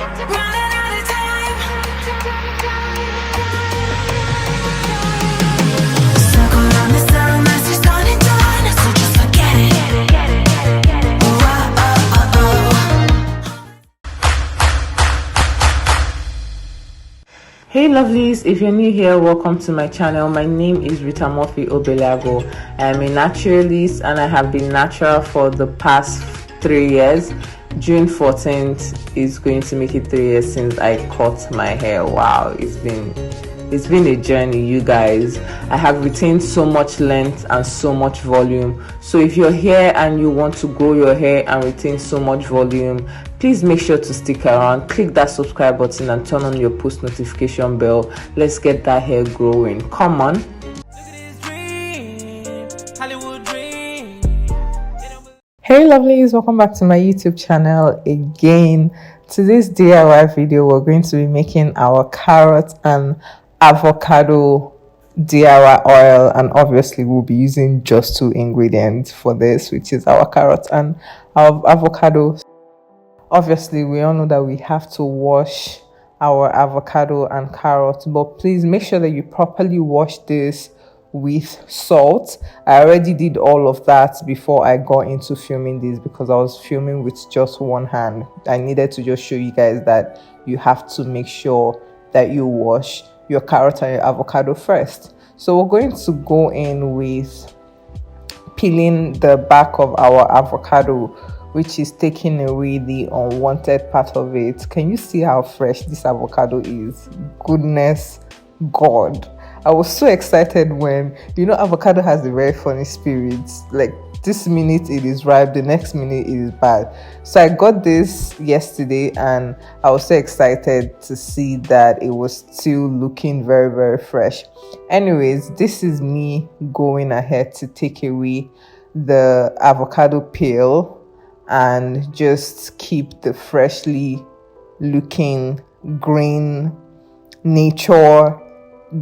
Hey lovelies, if you're new here, welcome to my channel. My name is Rita Murphy Obelago. I'm a naturalist and I have been natural for the past 3 years. June 14th is going to make it 3 years since I cut my hair. Wow, it's been a journey, you guys. I have retained so much length and so much volume. So if you're here and you want to grow your hair and retain so much volume, please make sure to stick around, click that subscribe button and turn on your post notification bell. Let's get that hair growing. Come on. Hey lovelies, welcome back to my YouTube channel again. Today's DIY video, we're going to be making our carrot and avocado DIY oil, and obviously we'll be using just 2 ingredients for this, which is our carrot and our avocado. Obviously we all know that we have to wash our avocado and carrot, but please make sure that you properly wash this with salt. I already did all of that before I got into filming this because I was filming with just one hand. I needed to just show you guys that you have to make sure that you wash your carrot and your avocado first. So we're going to go in with peeling the back of our avocado, which is taking away the unwanted part of it. Can you see how fresh this avocado is? Goodness God. I was so excited when, avocado has a very funny spirit. Like this minute it is ripe, the next minute it is bad. So I got this yesterday and I was so excited to see that it was still looking very, very fresh. Anyways, this is me going ahead to take away the avocado peel and just keep the freshly looking green nature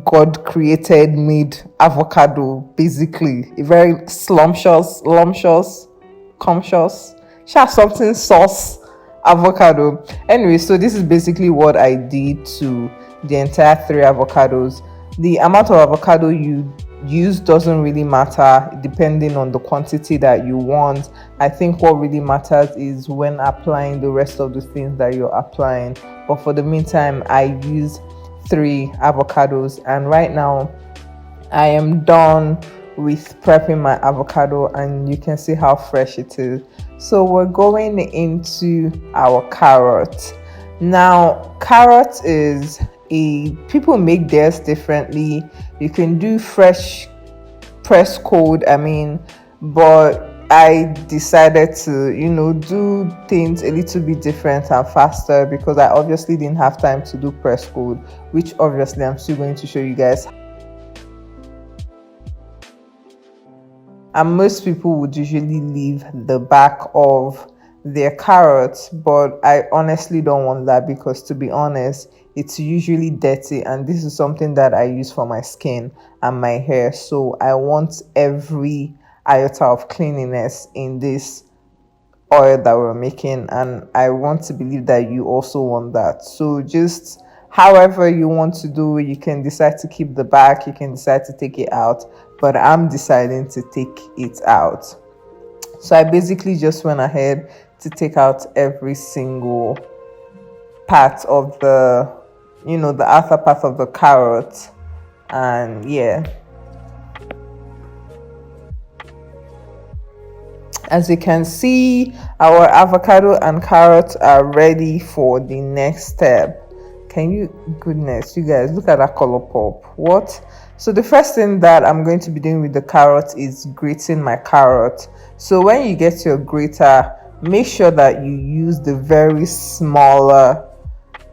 God created made avocado, basically a very slumptious, something sauce avocado. Anyway, so this is basically what I did to the entire 3 avocados. The amount of avocado you use doesn't really matter depending on the quantity that you want. I think what really matters is when applying the rest of the things that you're applying. But for the meantime, I use 3 avocados, and right now I am done with prepping my avocado and you can see how fresh it is. So we're going into our carrot. Now carrot is people make theirs differently. You can do fresh press cold, but I decided to do things a little bit different and faster because I obviously didn't have time to do press cold, which obviously I'm still going to show you guys. And most people would usually leave the back of their carrots, but I honestly don't want that because, to be honest, it's usually dirty and this is something that I use for my skin and my hair, so I want every iota of cleanliness in this oil that we're making, and I want to believe that you also want that. So just however you want to do it, you can decide to keep the back, you can decide to take it out, but I'm deciding to take it out. So I basically just went ahead to take out every single part of the the outer part of the carrot, and yeah, as you can see, our avocado and carrots are ready for the next step. Goodness, you guys, look at that color pop. What? So the first thing that I'm going to be doing with the carrot is grating my carrot. So when you get your grater, make sure that you use the very smaller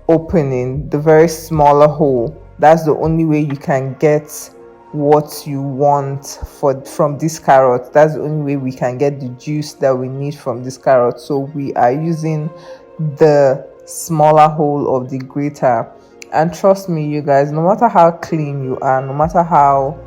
opening, the very smaller hole. That's the only way you can get what you want from this carrot. That's the only way we can get the juice that we need from this carrot. So we are using the smaller hole of the grater. And trust me, you guys, no matter how clean you are, no matter how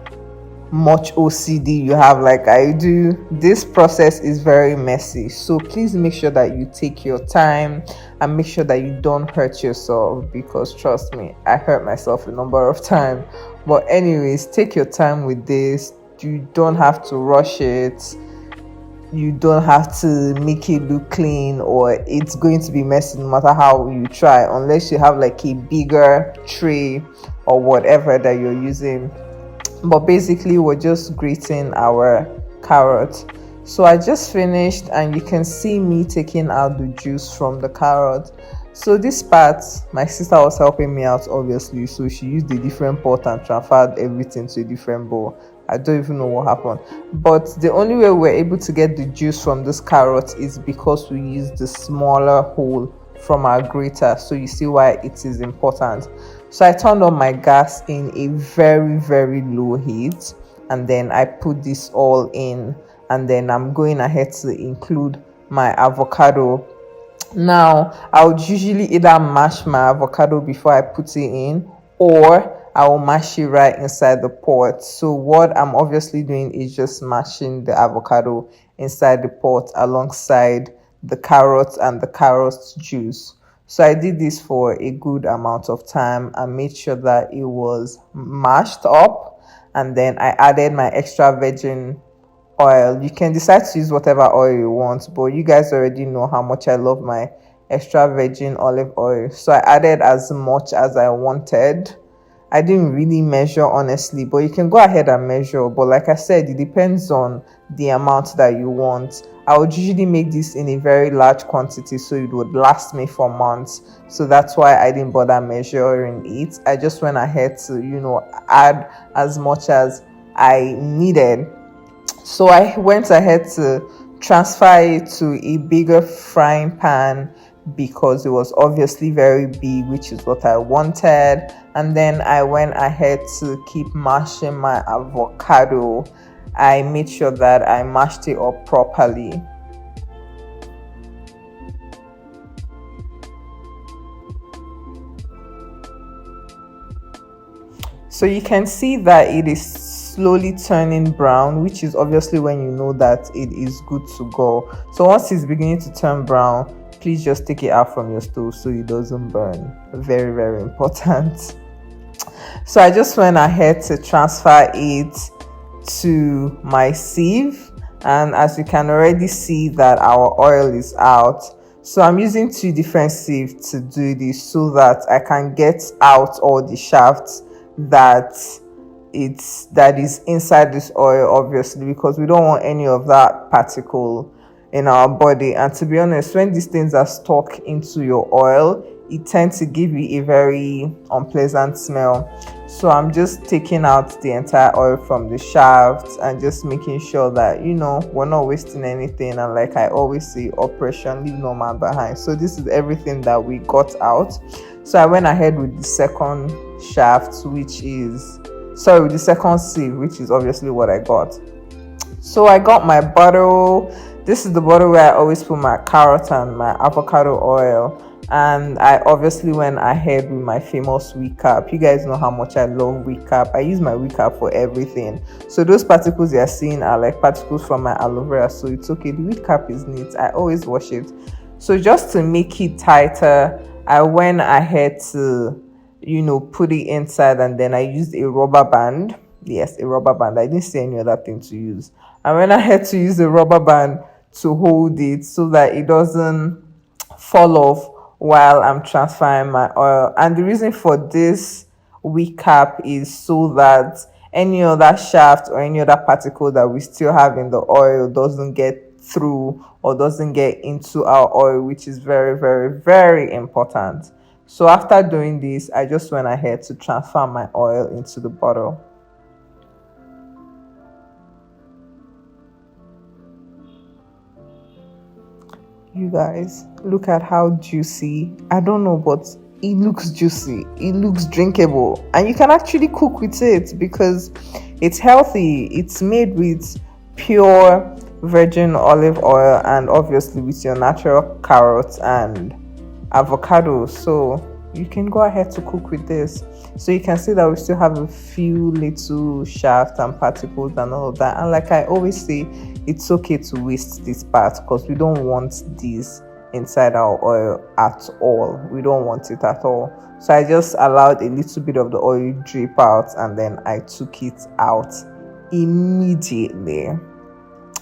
much OCD you have like I do, this process is very messy. So please make sure that you take your time and make sure that you don't hurt yourself, because trust me, I hurt myself a number of times. But anyways, take your time with this. You don't have to rush it. You don't have to make it look clean, or it's going to be messy no matter how you try, unless you have like a bigger tray or whatever that you're using. But basically we're just grating our carrot. So I just finished, and you can see me taking out the juice from the carrot. So this part, my sister was helping me out obviously, so she used a different pot and transferred everything to a different bowl. I don't even know what happened, but the only way we're able to get the juice from this carrot is because we use the smaller hole from our grater. So you see why it is important. So I turned on my gas in a very, very low heat, and then I put this all in, and then I'm going ahead to include my avocado. Now, I would usually either mash my avocado before I put it in, or I will mash it right inside the pot. So what I'm obviously doing is just mashing the avocado inside the pot alongside the carrot and the carrot juice. So I did this for a good amount of time and made sure that it was mashed up, and then I added my extra virgin oil. You can decide to use whatever oil you want, but you guys already know how much I love my extra virgin olive oil. So I added as much as I wanted. I didn't really measure honestly, but you can go ahead and measure. But like I said, it depends on the amount that you want. I would usually make this in a very large quantity so it would last me for months. So that's why I didn't bother measuring it. I just went ahead to, add as much as I needed. So I went ahead to transfer it to a bigger frying pan because it was obviously very big, which is what I wanted. And then I went ahead to keep mashing my avocado. I made sure that I mashed it up properly. So you can see that it is slowly turning brown, which is obviously when you know that it is good to go. So once it's beginning to turn brown, please just take it out from your stove so it doesn't burn. Very, very important. So I just went ahead to transfer it to my sieve, and as you can already see that our oil is out. So I'm using two different sieves to do this so that I can get out all the shafts that is inside this oil, obviously, because we don't want any of that particle in our body. And to be honest, when these things are stuck into your oil, it tends to give you a very unpleasant smell. So I'm just taking out the entire oil from the shaft and just making sure that we're not wasting anything. And like I always say, operation leave no man behind. So this is everything that we got out. So I went ahead with the second shaft, with the second sieve, which is obviously what I got. So I got my bottle. This is the bottle where I always put my carrot and my avocado oil. And I obviously went ahead with my famous wig cap. You guys know how much I love wig cap. I use my wig cap for everything. So those particles you're seeing are like particles from my aloe vera. So it's okay. The wig cap is neat. I always wash it. So just to make it tighter, I went ahead to put it inside, and then I used a rubber band. Yes, a rubber band. I didn't see any other thing to use. I went ahead to use a rubber band to hold it so that it doesn't fall off while I'm transferring my oil. And the reason for this wig cap is so that any other shaft or any other particle that we still have in the oil doesn't get through or doesn't get into our oil, which is very, very, very important. So after doing this, I just went ahead to transfer my oil into the bottle. You guys, look at how juicy. I don't know, but it looks juicy. It looks drinkable. And you can actually cook with it because it's healthy. It's made with pure virgin olive oil and obviously with your natural carrots and avocado. So you can go ahead to cook with this. So you can see that we still have a few little shaft and particles and all of that. And like I always say, it's okay to waste this part because we don't want this inside our oil at all. We don't want it at all. So I just allowed a little bit of the oil drip out, and then I took it out immediately.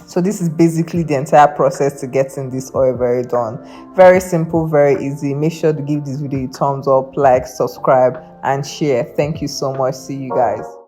So this is basically the entire process to getting this oil very done. Very simple, very easy. Make sure to give this video a thumbs up, like, subscribe, and share. Thank you so much. See you guys.